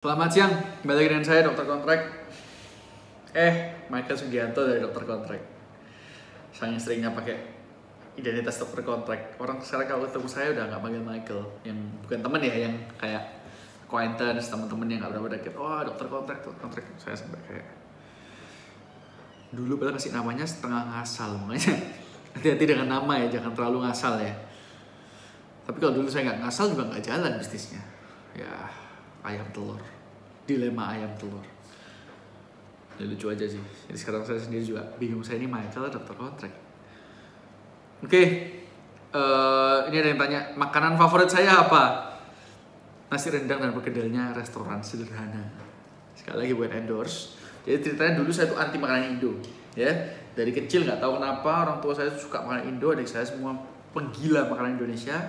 Selamat siang, kembali lagi dengan saya Dokter Kontrak. Michael Sugianto dari Dokter Kontrak. Saya seringnya pakai identitas Dokter Kontrak. Orang sekarang kalau ketemu saya udah nggak panggil Michael, yang bukan teman ya, yang kayak acquaintance, teman-teman yang nggak berapa deket. Oh, Dokter Kontrak, Dokter Kontrak. Saya sampai kayak dulu padahal kasih namanya setengah ngasal, makanya hati-hati dengan nama ya, jangan terlalu ngasal ya. Tapi kalau dulu saya nggak ngasal juga nggak jalan bisnisnya. Ya, ayam telur, dilema ayam telur. Ya, lucu aja sih. Jadi sekarang saya sendiri juga bingung, saya ini Michael atau Dokter Kontrak. Oke, ini ada yang tanya, makanan favorit saya apa? Nasi rendang dan perkedelnya restoran sederhana. Sekali lagi buat endorse. Jadi ceritanya dulu saya tuh anti makanan Indo, ya. Dari kecil nggak tahu kenapa orang tua saya suka makanan Indo, adik saya semua penggila makanan Indonesia.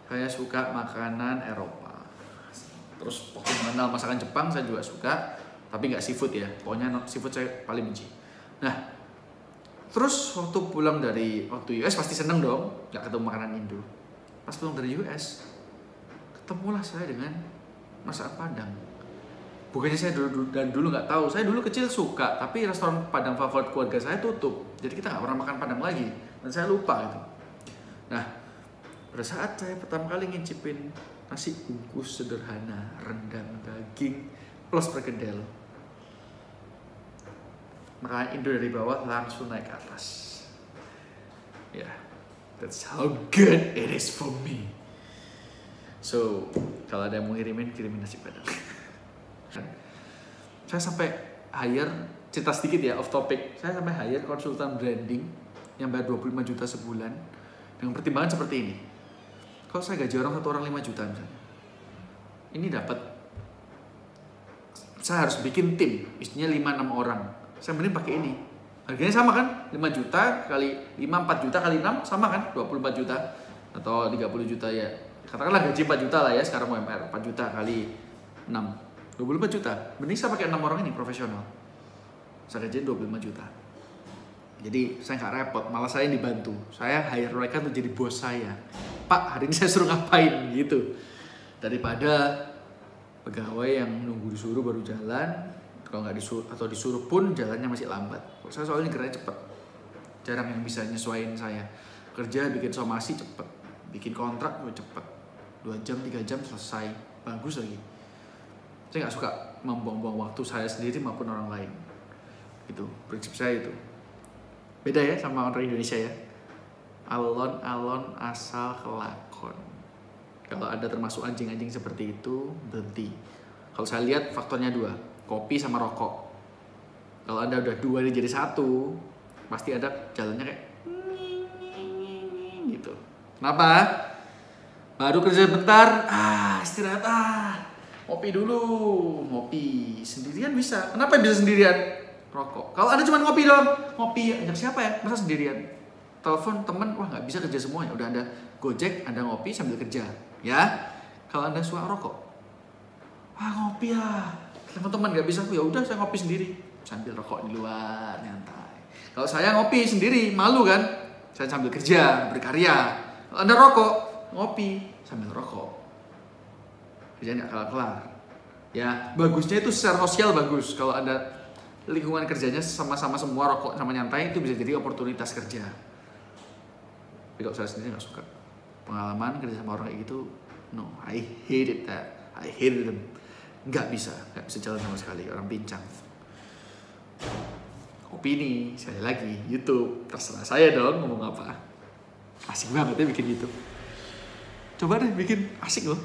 Saya suka makanan Eropa. Terus waktu mengenal masakan Jepang saya juga suka, tapi nggak seafood ya. Pokoknya seafood saya paling benci. Nah, terus waktu pulang dari US pasti seneng dong, nggak ketemu makanan Indo. Pas pulang dari US, ketemulah saya dengan masakan Padang. Bukannya saya dulu nggak tahu, saya dulu kecil suka, tapi restoran Padang favorit keluarga saya tutup. Jadi kita nggak pernah makan Padang lagi, dan saya lupa itu. Nah, pada saat saya pertama kali ngincipin nasi bungkus sederhana, rendang, daging, plus perkedel, makanan Indo dari bawah langsung naik ke atas. Yeah, that's how good it is for me. So, kalau ada yang mau kirimin nasi Padang. Saya sampai hire, cerita sedikit ya, off topic. Saya sampai hire konsultan branding yang bayar 25 juta sebulan dengan pertimbangan seperti ini. Kalau saya gaji orang satu orang 5 juta misalnya, ini dapat, saya harus bikin tim, isinya 5-6 orang. Saya mending pakai ini. Harganya sama kan? 5 juta kali 5, 4 juta kali 6 sama kan? 24 juta atau 30 juta ya. Katakanlah gaji 4 juta lah ya sekarang UMR. 4 juta kali 6, 24 juta. Mending saya pakai 6 orang ini profesional. Saya gajiin 25 juta. Jadi saya nggak repot, malah saya yang dibantu. Saya hire mereka untuk jadi bos saya. Pak, hari ini saya suruh ngapain gitu. Daripada pegawai yang nunggu disuruh baru jalan, kalau nggak disuruh atau disuruh pun jalannya masih lambat. Kalau saya soalnya geraknya cepet, jarang yang bisa nyesuaiin saya. Kerja bikin somasi cepet, bikin kontrak juga cepet, 2 jam 3 jam selesai, bagus lagi. Saya nggak suka membuang-buang waktu saya sendiri maupun orang lain. Itu prinsip saya itu. Beda ya sama orang Indonesia ya. Alon-alon asal kelakon. Kalau ada termasuk anjing-anjing seperti itu, berhenti. Kalau saya lihat faktornya 2, kopi sama rokok. Kalau Anda udah 2 ini jadi 1, pasti ada jalannya kayak gitu. Kenapa? Baru kerja bentar, istirahat, ngopi dulu. Ngopi sendirian bisa. Kenapa bisa sendirian? Rokok. Kalau ada cuma ngopi dong, ngopi ajak siapa ya? Masa sendirian? Telepon teman, wah nggak bisa kerja semuanya. Udah Anda Gojek, Anda ngopi sambil kerja, ya. Kalau Anda suka rokok, ngopi ya. Telepon teman nggak bisa, ya udah saya ngopi sendiri sambil rokok di luar nyantai. Kalau saya ngopi sendiri, malu kan? Saya sambil kerja, berkarya. Kalau Anda rokok, ngopi sambil rokok, kerjanya nggak kelar-kelar. Ya, bagusnya itu secara sosial bagus. Kalau Anda lingkungan kerjanya sama-sama semua rokok sama nyantai, itu bisa jadi oportunitas kerja. Tapi kalau saya sendiri nggak suka pengalaman kerja sama orang kayak gitu, no, I hated that, I hated them. Nggak bisa jalan sama sekali, orang pincang. Opini, sekali lagi, YouTube, terserah saya dong ngomong apa. Asik banget ya bikin YouTube. Coba deh bikin, asik loh.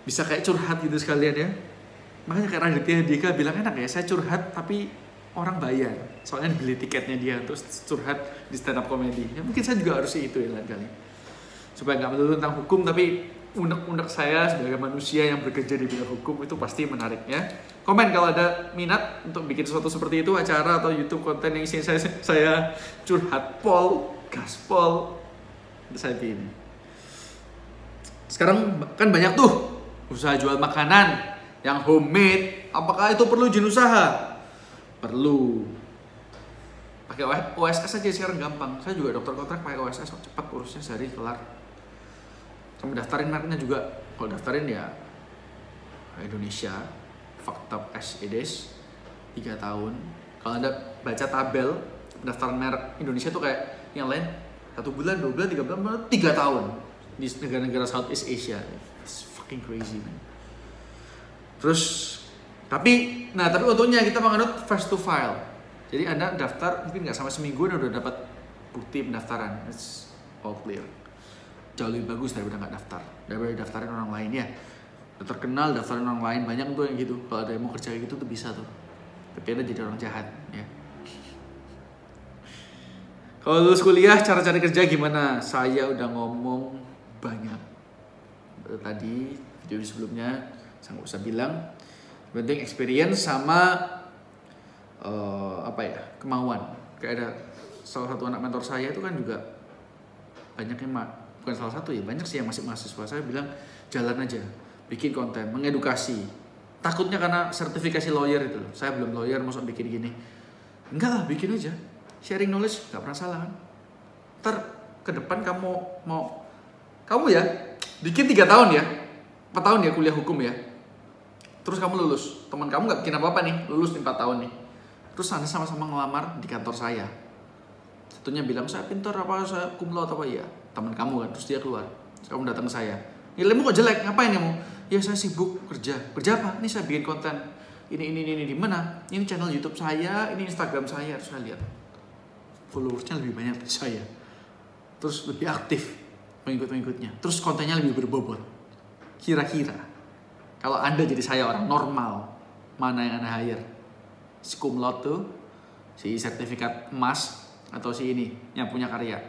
Bisa kayak curhat gitu sekalian ya. Makanya kayak Raditya Dika bilang enak ya, saya curhat tapi orang bayar. Soalnya beli tiketnya dia, terus curhat di stand up comedy. Ya mungkin saya juga harus itu ya lain kali. Supaya nggak melulu tentang hukum, tapi unek-unek saya sebagai manusia yang bekerja di bidang hukum itu pasti menarik ya. Komen kalau ada minat untuk bikin sesuatu seperti itu, acara atau YouTube konten yang isinya saya curhat gaspol, itu saya pilih. Sekarang kan banyak tuh usaha jual makanan yang homemade. Apakah itu perlu izin usaha? Perlu. Pakai OSS aja sekarang gampang. Saya juga Dokter Kontrak pakai OSS, cepat urusnya sehari kelar. Sama daftarin mereknya juga. Kalau daftarin ya Indonesia, fucked up as it is, 3 tahun. Kalau Anda baca tabel pendaftaran merek Indonesia tuh kayak yang lain 1 bulan, 2 bulan, 3 bulan, 3 tahun di negara-negara Southeast Asia. It's fucking crazy, man. Terus tapi untungnya kita menganut fast to file. Jadi Anda daftar mungkin nggak sampai seminggu Anda udah dapat bukti pendaftaran. It's all clear. Jauh lebih bagus daripada nggak daftar, daripada daftarin orang lain ya. Udah terkenal daftarin orang lain, banyak tuh yang gitu. Kalau ada yang mau kerja gitu tuh bisa tuh. Tapi Anda jadi orang jahat ya. Kalau lulus kuliah, cara cari kerja gimana? Saya udah ngomong banyak. Tadi video sebelumnya saya nggak usah bilang. Penting experience sama kemauan. Kayak ada salah satu anak mentor saya itu kan juga banyak yang bukan salah satu ya, banyak sih yang masih mahasiswa. Saya bilang jalan aja, bikin konten, mengedukasi. Takutnya karena sertifikasi lawyer itu loh. Saya belum lawyer, masuk bikin gini. Enggak lah, bikin aja. Sharing knowledge nggak pernah salah kan. Ntar ke depan kamu ya bikin 3 tahun ya, 4 tahun ya kuliah hukum ya. Terus kamu lulus, teman kamu nggak bikin apa-apa nih, lulus 4 tahun nih. Terus Anda sama-sama ngelamar di kantor saya. Satunya bilang, saya pintar apa, saya cum laude apa ya. Teman kamu kan, terus dia keluar. Terus kamu datang ke saya. Nilaimu kok jelek, ngapain kamu? Ya saya sibuk kerja. Kerja apa? Ini saya bikin konten. Ini di mana? Ini channel YouTube saya, ini Instagram saya. Terus saya lihat. Followersnya lebih banyak dari saya. Terus lebih aktif pengikut-pengikutnya. Terus kontennya lebih berbobot. Kira-kira kalau Anda jadi saya orang normal, mana yang Anda hire? Si cum laude tuh, si sertifikat emas, atau si ini yang punya karya?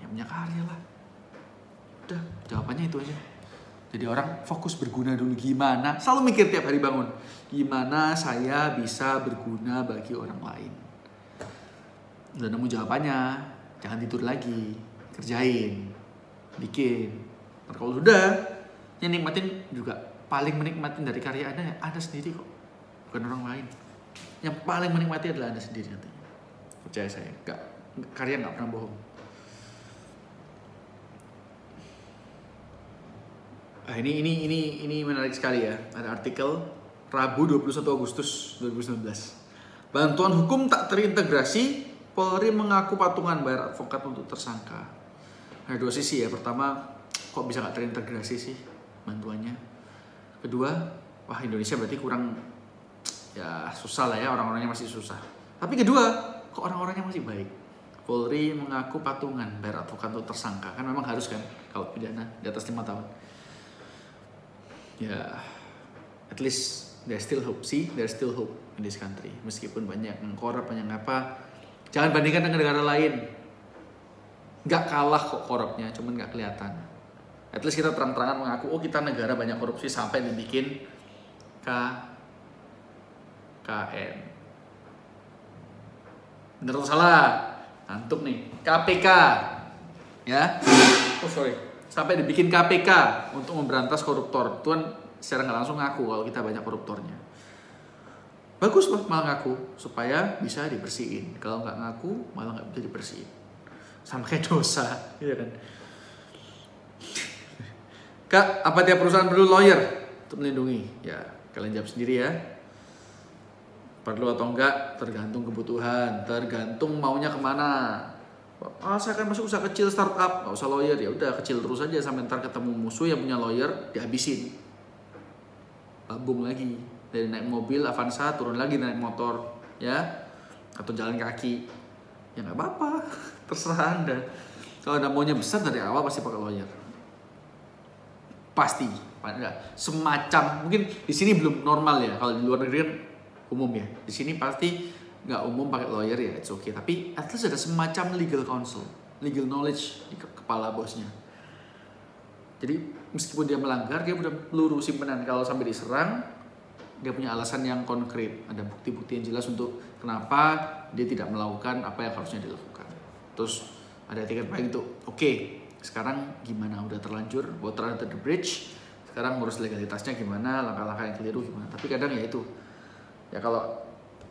Yang punya karya lah. Udah, jawabannya itu aja. Jadi orang fokus berguna dulu. Gimana? Selalu mikir tiap hari bangun. Gimana saya bisa berguna bagi orang lain? Udah nemu jawabannya, jangan tidur lagi. Kerjain, bikin. Nah, kalau sudah, yang nikmatin juga. Paling menikmati dari karya Anda sendiri kok, bukan orang lain. Yang paling menikmati adalah Anda sendiri nantinya. Percaya saya, karya nggak pernah bohong. Ini menarik sekali ya. Ada artikel Rabu 21 Agustus 2019. Bantuan hukum tak terintegrasi, Polri mengaku patungan bayar advokat untuk tersangka. Ada 2 sisi ya. Pertama, kok bisa nggak terintegrasi sih bantuannya? Kedua, wah Indonesia berarti kurang, ya susah lah ya, orang-orangnya masih susah. Tapi kedua, kok orang-orangnya masih baik. Polri mengaku patungan bayar advokat untuk tersangka. Kan memang harus kan, kalau pidana di atas 5 tahun. Ya, at least there's still hope. See, there's still hope in this country. Meskipun banyak yang korup, banyak apa. Jangan bandingkan dengan negara lain. Nggak kalah kok korupnya, cuman nggak kelihatan. At least kita terang-terangan mengaku, oh kita negara banyak korupsi sampai dibikin KKN. Bener atau salah? Ngantuk nih. KPK. Ya. Oh sorry. Sampai dibikin KPK untuk memberantas koruptor. Tuhan secara nggak langsung ngaku kalau kita banyak koruptornya. Bagus loh malah ngaku supaya bisa dibersihin. Kalau nggak ngaku malah nggak bisa dibersihin. Sama kayak dosa, iya kan? Kak, apa tiap perusahaan perlu lawyer untuk melindungi? Ya, kalian jawab sendiri ya. Perlu atau enggak, tergantung kebutuhan, tergantung maunya kemana. Saya kan masuk usaha kecil startup, nggak usah lawyer, ya udah kecil terus aja sampai ntar ketemu musuh yang punya lawyer, dihabisin. Babung lagi, dari naik mobil Avanza turun lagi naik motor, ya, atau jalan kaki, ya nggak apa-apa, terserah Anda. Kalau Anda maunya besar dari awal pasti pakai lawyer. Pasti, semacam mungkin di sini belum normal ya. Kalau di luar negeri kan umum ya. Di sini pasti nggak umum pakai lawyer ya, it's okay. Tapi at least ada semacam legal counsel, legal knowledge di kepala bosnya. Jadi meskipun dia melanggar, dia punya peluru simpenan. Kalau sampai diserang, dia punya alasan yang konkret. Ada bukti-bukti yang jelas untuk kenapa dia tidak melakukan apa yang harusnya dilakukan. Terus ada etiket baik itu, oke. Sekarang gimana? Udah terlanjur, water under the bridge. Sekarang ngurus legalitasnya gimana, langkah-langkah yang keliru gimana. Tapi kadang ya itu, ya kalau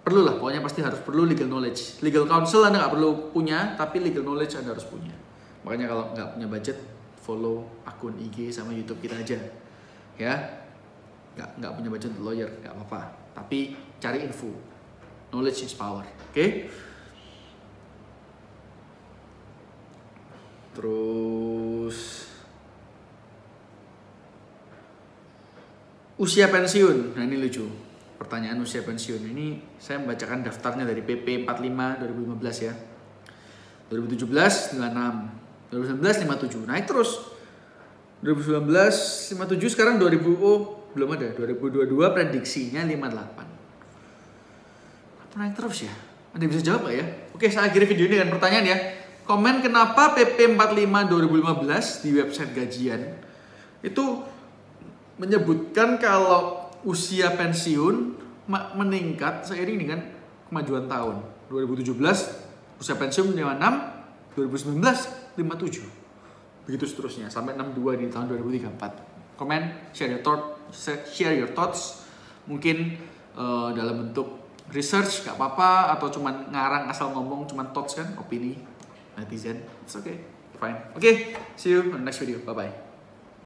perlu lah, pokoknya pasti harus perlu legal knowledge. Legal counsel Anda nggak perlu punya, tapi legal knowledge Anda harus punya. Makanya kalau nggak punya budget, follow akun IG sama YouTube kita aja, ya. nggak punya budget untuk lawyer, nggak apa-apa. Tapi cari info. Knowledge is power. Oke? Terus usia pensiun. Nah, ini lucu. Pertanyaan usia pensiun ini saya membacakan daftarnya dari PP 45 2015 ya. 2017 96, 2019 57. Naik terus. 2019 57, sekarang 2000 belum ada. 2022 prediksinya 58. Apa naik terus ya? Ada yang bisa jawab gak ya? Oke, saya akhiri video ini dengan pertanyaan ya. Komen kenapa PP 45 2015 di website gajian itu menyebutkan kalau usia pensiun meningkat seiring dengan kemajuan tahun. 2017 usia pensiun 56, 2019 57. Begitu seterusnya sampai 62 di tahun 2034. Komen, share your thoughts. Mungkin dalam bentuk research gak apa-apa, atau cuman ngarang asal ngomong, cuman thoughts kan, opini netizen. It's okay, fine. Okay, see you on the next video. Bye bye.